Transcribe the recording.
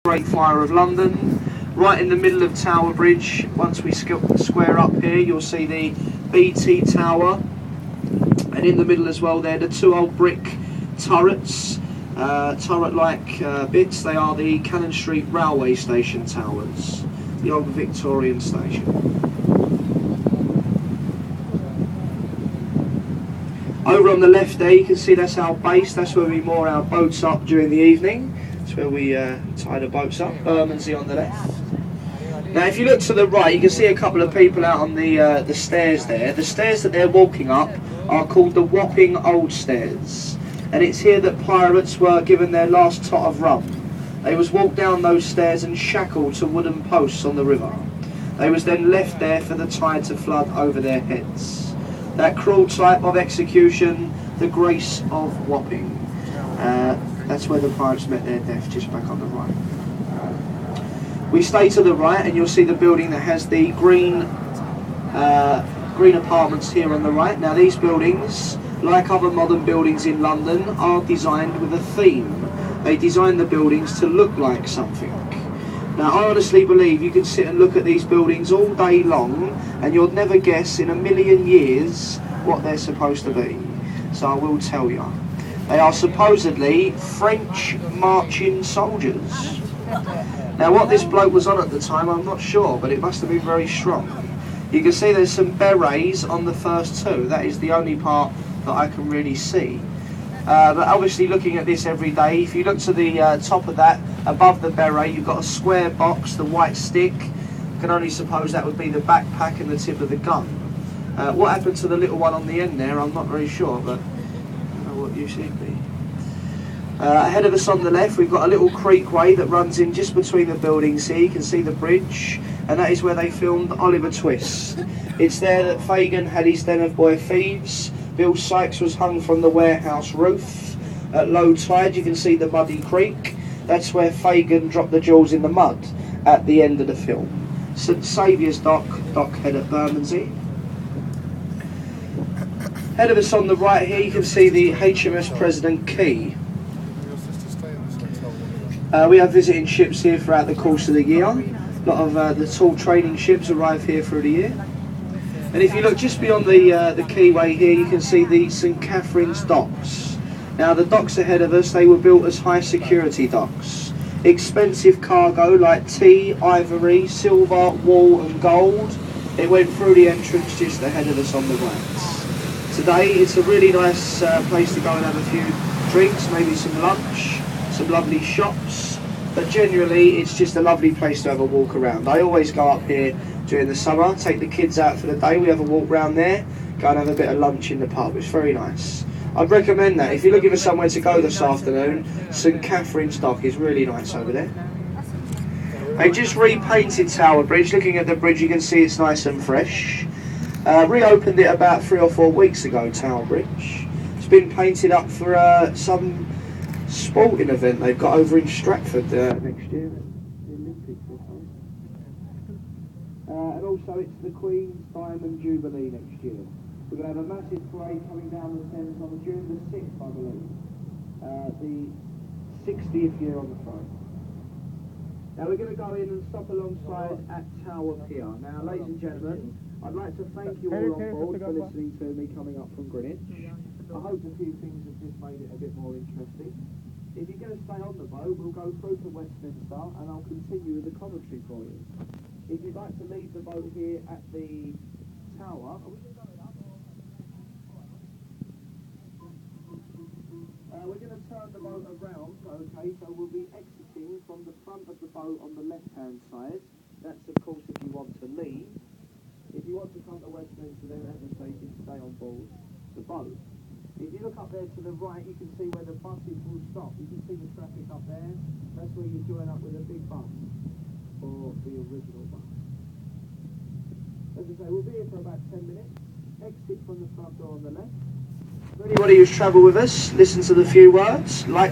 Great Fire of London. Right in the middle of Tower Bridge, once we square up here, you'll see the BT Tower. And in the middle as well there, the two old brick turrets, turret-like bits. They are the Cannon Street Railway Station towers, the old Victorian station. Over on the left there, you can see that's our base. That's where we moor our boats up during the evening. That's where we tie the boats up. Bermondsey on the left. Now, if you look to the right, you can see a couple of people out on the stairs there. The stairs that they're walking up are called the Wapping Old Stairs, and it's here that pirates were given their last tot of rum. They was walked down those stairs and shackled to wooden posts on the river. They was then left there for the tide to flood over their heads. That cruel type of execution, the Grace of Wapping. That's where the pirates met their death, just back on the right. We stay to the right and you'll see the building that has the green apartments here on the right. Now these buildings, like other modern buildings in London, are designed with a theme. They design the buildings to look like something. Now I honestly believe you can sit and look at these buildings all day long and you'll never guess in a million years what they're supposed to be. So I will tell you. They are supposedly French marching soldiers. Now what this bloke was on at the time I'm not sure, but it must have been very strong. You can see there's some berets on the first two. That is the only part that I can really see. But obviously looking at this every day, if you look to the top of that, above the beret, you've got a square box, the white stick. I can only suppose that would be the backpack and the tip of the gun. What happened to the little one on the end there, I'm not very sure, but I don't know what use it'd be. Ahead of us on the left, we've got a little creekway that runs in just between the buildings here. You can see the bridge, and that is where they filmed Oliver Twist. It's there that Fagin had his den of boy thieves. Bill Sykes was hung from the warehouse roof. At low tide, you can see the muddy creek. That's where Fagin dropped the jewels in the mud at the end of the film. St Saviour's Dockhead at Bermondsey. Ahead of us on the right here, you can see the HMS President Key. We have visiting ships here throughout the course of the year. A lot of the tall trading ships arrive here through the year. And if you look just beyond the quayway here, you can see the St Catherine's docks. Now the docks ahead of us, they were built as high security docks. Expensive cargo like tea, ivory, silver, wool and gold. It went through the entrance just ahead of us on the right. Today it's a really nice place to go and have a few drinks, maybe some lunch, some lovely shops. But generally it's just a lovely place to have a walk around. I always go up here during the summer, take the kids out for the day, we have a walk round there, go and have a bit of lunch in the pub. It's very nice. I'd recommend that. If you're looking for somewhere to go this afternoon, St Catherine's Dock is really nice over there. They just repainted Tower Bridge. Looking at the bridge you can see it's nice and fresh. Reopened it about 3 or 4 weeks ago, Tower Bridge. It's been painted up for some sporting event they've got over in Stratford next year. And also it's the Queen's Diamond Jubilee next year. We're going to have a massive parade coming down the Thames on June the 6th, I believe. The 60th year on the throne. Now we're going to go in and stop alongside at Tower Pier. Now ladies and gentlemen, I'd like to thank you all on board for listening to me coming up from Greenwich. I hope a few things have just made it a bit more interesting. If you're going to stay on the boat, we'll go through to Westminster and I'll continue with the commentary for you. If you'd like to leave the boat here at the tower, we're going to turn the boat around, okay, so we'll be exiting from the front of the boat on the left-hand side. That's, of course, if you want to leave. If you want to come to Westminster, then, as I say, you can stay on board the boat. If you look up there to the right, you can see where the buses will stop. You can see the traffic up there. That's where you join up with a big bus, or the original bus. As I say, we'll be here for about 10 minutes. Exit from the front door on the left. For anybody who's travelled with us, listen to the few words. Like